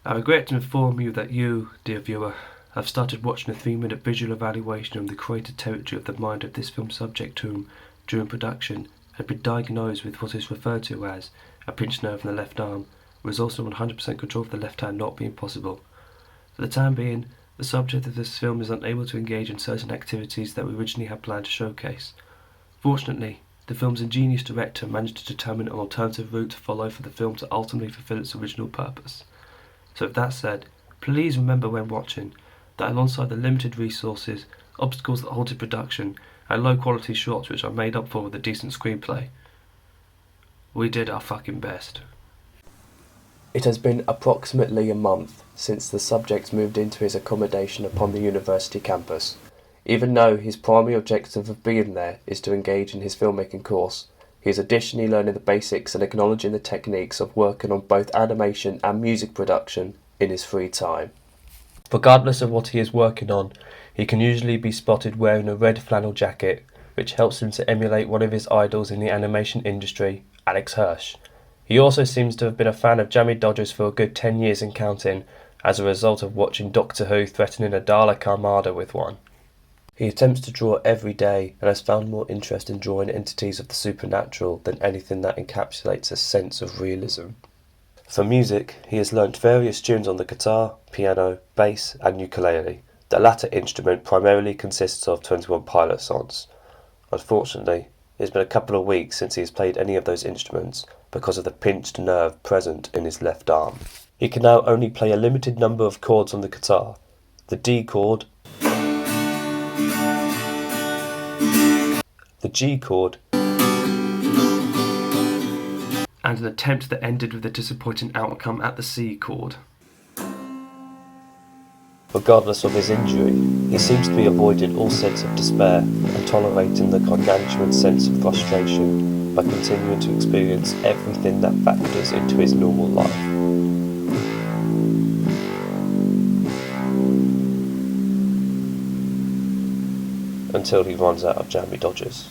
I regret to inform you that you, dear viewer, have started watching a 3-minute visual evaluation of the created territory of the mind of this film subject whom, during production, had been diagnosed with what is referred to as a pinched nerve in the left arm, resulting in 100% control of the left hand not being possible. For the time being, the subject of this film is unable to engage in certain activities that we originally had planned to showcase. Fortunately, the film's ingenious director managed to determine an alternative route to follow for the film to ultimately fulfill its original purpose. So with that said, please remember when watching that alongside the limited resources, obstacles that halted production, and low quality shots which are made up for with a decent screenplay, we did our fucking best. It has been approximately a month since the subject moved into his accommodation upon the university campus. Even though his primary objective of being there is to engage in his filmmaking course, he is additionally learning the basics and acknowledging the techniques of working on both animation and music production in his free time. Regardless of what he is working on, he can usually be spotted wearing a red flannel jacket, which helps him to emulate one of his idols in the animation industry, Alex Hirsch. He also seems to have been a fan of Jammie Dodgers for a good 10 years and counting, as a result of watching Doctor Who threatening a Dalek Armada with one. He attempts to draw every day and has found more interest in drawing entities of the supernatural than anything that encapsulates a sense of realism. For music, he has learnt various tunes on the guitar, piano, bass and ukulele. The latter instrument primarily consists of 21 Pilot songs. Unfortunately, it has been a couple of weeks since he has played any of those instruments because of the pinched nerve present in his left arm. He can now only play a limited number of chords on the guitar. The D chord, the G chord, And an attempt that ended with a disappointing outcome at the C chord. Regardless of his injury, he seems to be avoiding all sense of despair and tolerating the gargantuan sense of frustration by continuing to experience everything that factors into his normal life. Until he runs out of Jammie Dodgers.